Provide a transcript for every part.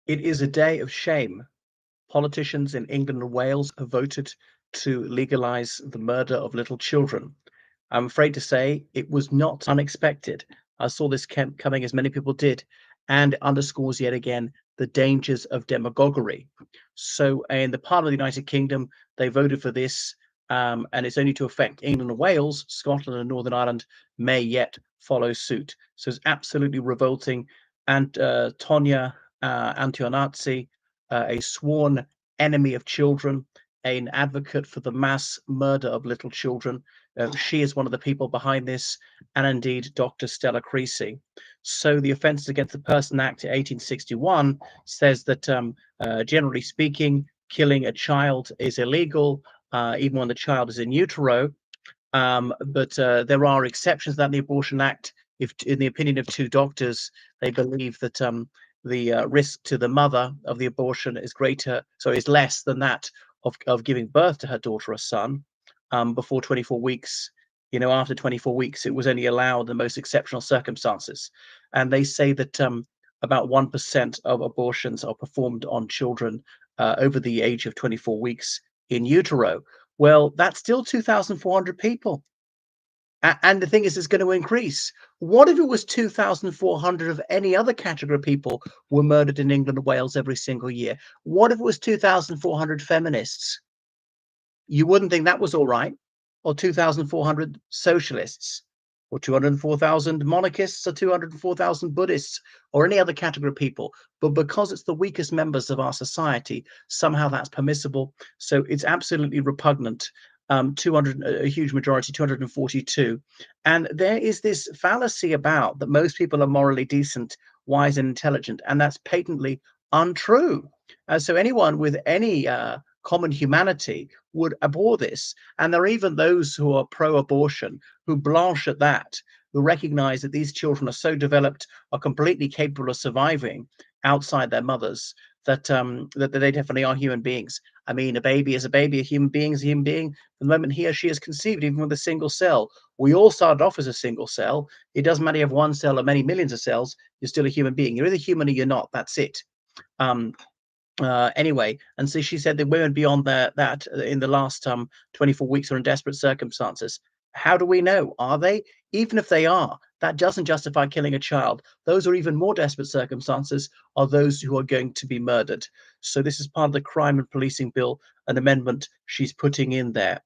It is a day of shame. Politicians in England and Wales have voted to legalize the murder of little children. I'm afraid to say it was not unexpected. I saw this coming, as many people did, and it underscores yet again the dangers of demagoguery. So, in the Parliament of the United Kingdom, they voted for this, and it's only to affect England and Wales. Scotland and Northern Ireland may yet follow suit. So, it's absolutely revolting. And Tonya Antionazzi, a sworn enemy of children, an advocate for the mass murder of little children. She is one of the people behind this, and indeed Dr. Stella Creasy. So the Offences Against the Person Act 1861 says that, generally speaking, killing a child is illegal, even when the child is in utero. But there are exceptions to that in the Abortion Act. If, in the opinion of two doctors, they believe that the risk to the mother of the abortion is is less than that of giving birth to her daughter or son before 24 weeks. After 24 weeks, it was only allowed in the most exceptional circumstances. And they say that about 1% of abortions are performed on children over the age of 24 weeks in utero. Well, that's still 2,400 people. And the thing is, it's going to increase. What if it was 2,400 of any other category of people were murdered in England and Wales every single year? What if it was 2,400 feminists? You wouldn't think that was all right. Or 2,400 socialists, or 204,000 monarchists, or 204,000 Buddhists, or any other category of people. But because it's the weakest members of our society, somehow that's permissible. So it's absolutely repugnant. 200, a huge majority, 242. And there is this fallacy about that most people are morally decent, wise, and intelligent, and that's patently untrue. So anyone with any common humanity would abhor this. And there are even those who are pro-abortion who blanch at that, who recognize that these children are so developed, are completely capable of surviving outside their mothers, that that they definitely are human beings. I mean, a baby is a baby, a human being is a human being. The moment he or she is conceived, even with a single cell, we all started off as a single cell. It doesn't matter if you have one cell or many millions of cells, you're still a human being. You're either human or you're not. That's it. Anyway, and so she said that women beyond that in the last 24 weeks are in desperate circumstances. How do we know? Are they? Even if they are, that doesn't justify killing a child. Those are even more desperate circumstances, are those who are going to be murdered. So this is part of the crime and policing bill, an amendment she's putting in there.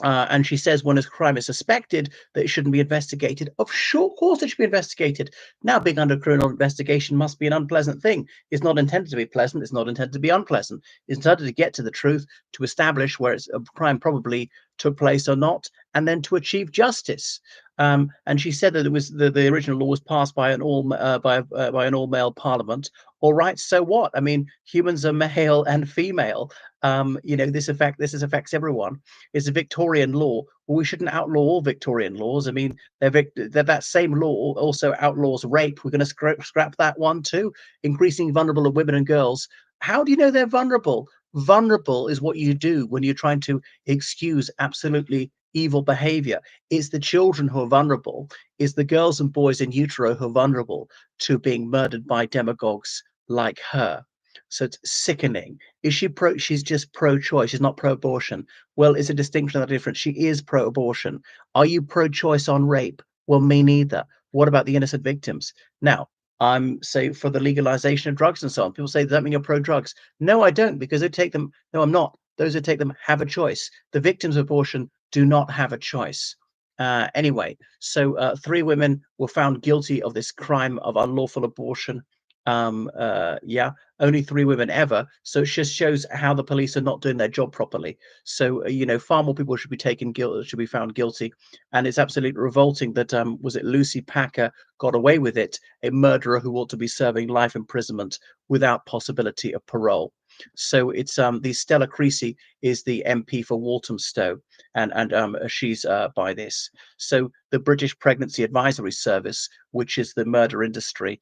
And she says when a crime is suspected, that it shouldn't be investigated. Of course, it should be investigated. Now, being under criminal investigation must be an unpleasant thing. It's not intended to be pleasant. It's not intended to be unpleasant. It's intended to get to the truth, to establish where a crime probably took place or not, and then to achieve justice. And she said that it was the original law was passed by an by an all male parliament. All right, so what? I mean, humans are male and female. This affects everyone. It's a Victorian law. Well, we shouldn't outlaw all Victorian laws. I mean, that same law also outlaws rape. We're going to scrap that one too. Increasing vulnerable of women and girls. How do you know they're vulnerable? Vulnerable is what you do when you're trying to excuse absolutely evil behavior. It's the children who are vulnerable. It's the girls and boys in utero who are vulnerable to being murdered by demagogues like her. So it's sickening. Is she pro? She's just pro-choice. She's not pro-abortion. Well, it's a distinction, not a difference. She is pro-abortion. Are you pro-choice on rape? Well, me neither. What about the innocent victims? Now, I'm say for the legalization of drugs and so on. People say, does that mean you're pro-drugs? No, I don't, because they take them. No, I'm not. Those who take them have a choice. The victims of abortion do not have a choice. Anyway, so 3 women were found guilty of this crime of unlawful abortion. Yeah, only 3 women ever. So it just shows how the police are not doing their job properly. So far more people should be found guilty, and it's absolutely revolting that was it Lucy Packer got away with it, a murderer who ought to be serving life imprisonment without possibility of parole. So it's the Stella Creasy is the MP for Walthamstow, and she's by this. So the British Pregnancy Advisory Service, which is the murder industry,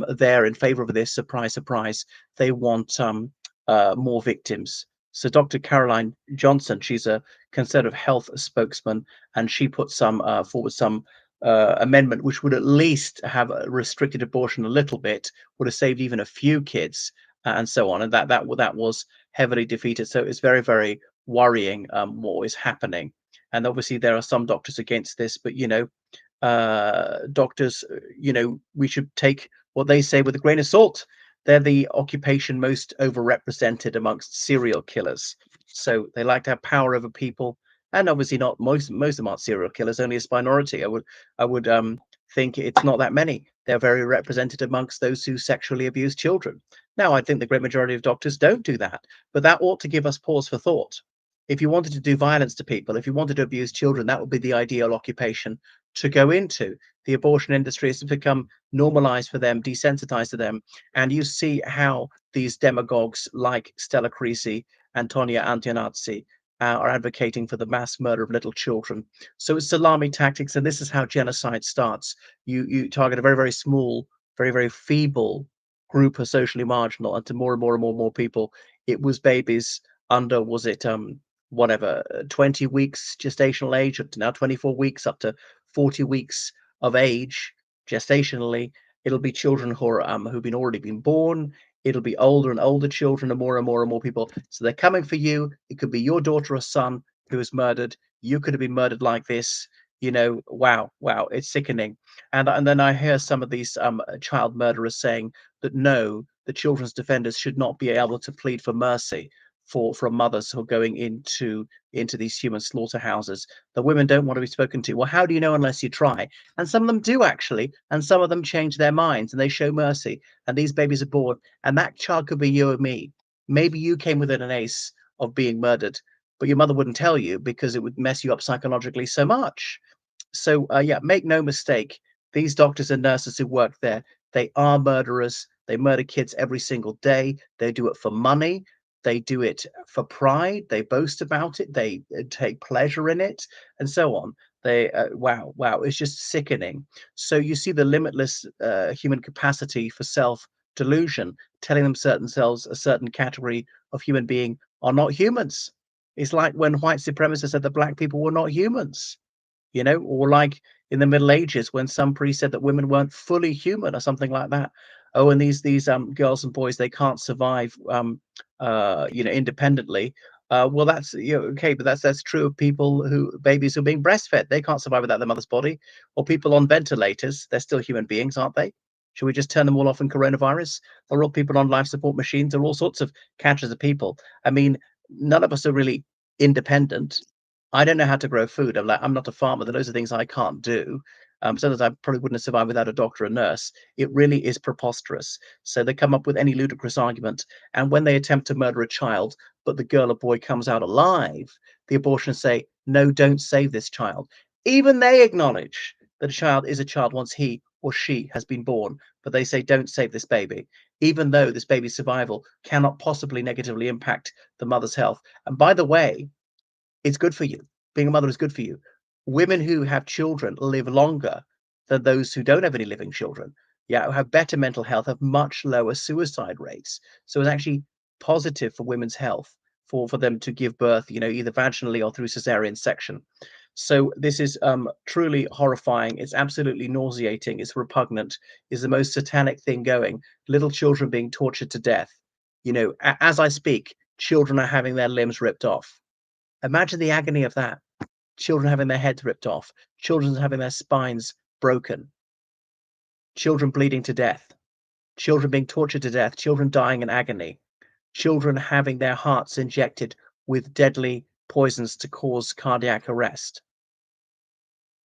they're in favor of this. Surprise, surprise. They want more victims. So Dr. Caroline Johnson, she's a Conservative health spokesman, and she put forward some amendment, which would at least have restricted abortion a little bit, would have saved even a few kids, and so on. And that was heavily defeated. So it's very, very worrying what is happening. And obviously, there are some doctors against this, but doctors, we should take what they say with a grain of salt. They're the occupation most overrepresented amongst serial killers. So they like to have power over people, and obviously not most of them aren't serial killers, only a minority. I would think it's not that many. They're very represented amongst those who sexually abuse children. Now, I think the great majority of doctors don't do that, but that ought to give us pause for thought. If you wanted to do violence to people, if you wanted to abuse children, that would be the ideal occupation to go into. The abortion industry has become normalized for them, desensitized to them. And you see how these demagogues like Stella Creasy and Tonia Antonazzi are advocating for the mass murder of little children. So it's salami tactics, and this is how genocide starts. You target a very, very small, very, very feeble group of socially marginal, and to more and more and more and more people. It was babies under, was it whatever, 20 weeks gestational age, up to now 24 weeks, up to 40 weeks of age gestationally. It'll be children who are who've been already been born. It'll be older and older children, and more and more and more people. So they're coming for you. It could be your daughter or son who was murdered. You could have been murdered like this. Wow, wow, it's sickening. And then I hear some of these child murderers saying that no, the children's defenders should not be able to plead for mercy for mothers who are going into these human slaughterhouses. The women don't want to be spoken to. Well, how do you know unless you try? And some of them do actually, and some of them change their minds and they show mercy. And these babies are born, and that child could be you or me. Maybe you came within an ace of being murdered, but your mother wouldn't tell you because it would mess you up psychologically so much. So yeah, make no mistake, these doctors and nurses who work there, they are murderers. They murder kids every single day. They do it for money. They do it for pride. They boast about it. They take pleasure in it, and so on. They wow, wow, it's just sickening. So you see the limitless human capacity for self delusion, telling them certain selves, a certain category of human being are not humans. It's like when white supremacists said that black people were not humans, or like in the Middle Ages when some priest said that women weren't fully human or something like that. Oh, and these girls and boys, they can't survive independently. Well, that's okay, but that's true of people who babies who are being breastfed. They can't survive without their mother's body, or people on ventilators. They're still human beings, aren't they? Should we just turn them all off in coronavirus? They're all people on life support machines. There are all sorts of categories of people. I mean, none of us are really independent. I don't know how to grow food. I'm not a farmer. There are loads of things I can't do. Sometimes I probably wouldn't have survived without a doctor or nurse. It really is preposterous. So they come up with any ludicrous argument. And when they attempt to murder a child, but the girl or boy comes out alive, the abortionists say, no, don't save this child. Even they acknowledge that a child is a child once he or she has been born, but they say, don't save this baby, even though this baby's survival cannot possibly negatively impact the mother's health. And by the way, it's good for you. Being a mother is good for you. Women who have children live longer than those who don't have any living children. Yeah, who have better mental health, have much lower suicide rates. So it's actually positive for women's health for them to give birth, either vaginally or through cesarean section. So this is truly horrifying. It's absolutely nauseating. It's repugnant. It's the most satanic thing going. Little children being tortured to death. As I speak, children are having their limbs ripped off. Imagine the agony of that. Children having their heads ripped off, children having their spines broken, children bleeding to death, children being tortured to death, children dying in agony, children having their hearts injected with deadly poisons to cause cardiac arrest,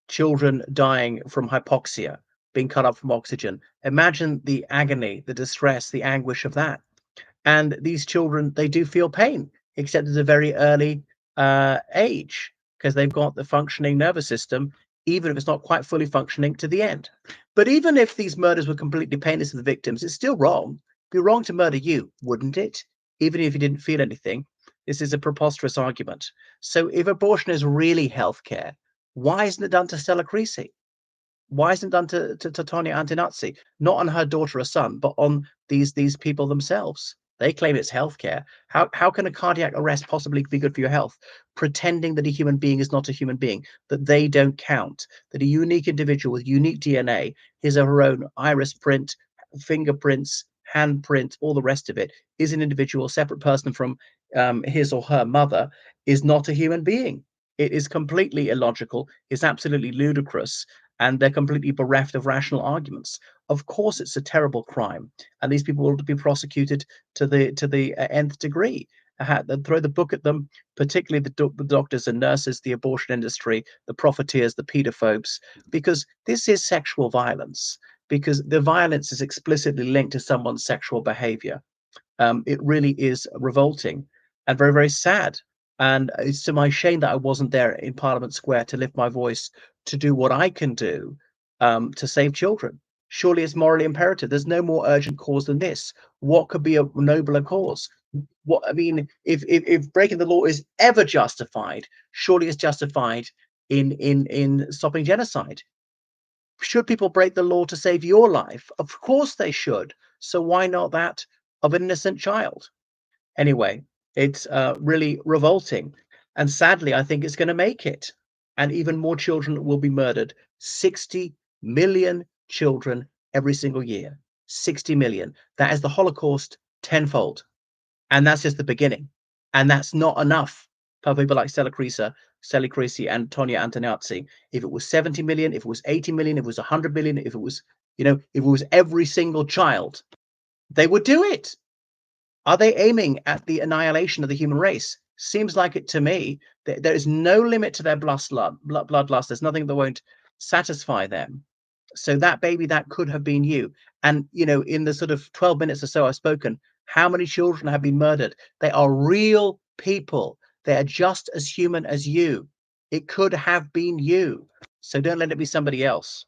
children dying from hypoxia, being cut off from oxygen. Imagine the agony, the distress, the anguish of that. And these children, they do feel pain, except at a very early age, because they've got the functioning nervous system, even if it's not quite fully functioning to the end. But even if these murders were completely painless to the victims, it's still wrong. It'd be wrong to murder you, wouldn't it? Even if you didn't feel anything. This is a preposterous argument. So if abortion is really healthcare, why isn't it done to Stella Creasy? Why isn't it done to Tonia Antonazzi? Not on her daughter or son, but on these people themselves. They claim it's healthcare. How can a cardiac arrest possibly be good for your health? Pretending that a human being is not a human being, that they don't count, that a unique individual with unique DNA, his or her own iris print, fingerprints, handprint, all the rest of it, is an individual, separate person from his or her mother, is not a human being. It is completely illogical. It's absolutely ludicrous, and they're completely bereft of rational arguments. Of course, it's a terrible crime, and these people will be prosecuted to the nth degree. Throw the book at them, particularly the doctors and nurses, the abortion industry, the profiteers, the pedophobes, because this is sexual violence. Because the violence is explicitly linked to someone's sexual behavior. It really is revolting and very, very sad. And it's to my shame that I wasn't there in Parliament Square to lift my voice to do what I can do to save children. Surely it's morally imperative. There's no more urgent cause than this. What could be a nobler cause? What I mean, if breaking the law is ever justified, surely it's justified in stopping genocide. Should people break the law to save your life? Of course they should. So why not that of an innocent child? Anyway, it's really revolting. And sadly, I think it's going to make it. And even more children will be murdered. 60 million children every single year. 60 million. That is the Holocaust tenfold. And that's just the beginning. And that's not enough for people like Stella Creasy and Tonya Antonazzi. If it was 70 million, if it was 80 million, if it was 100 million, if it was, if it was every single child, they would do it. Are they aiming at the annihilation of the human race? Seems like it to me. There is no limit to their bloodlust. There's nothing that won't satisfy them. So that baby, that could have been you. And, in the sort of 12 minutes or so I've spoken, how many children have been murdered? They are real people. They are just as human as you. It could have been you. So don't let it be somebody else.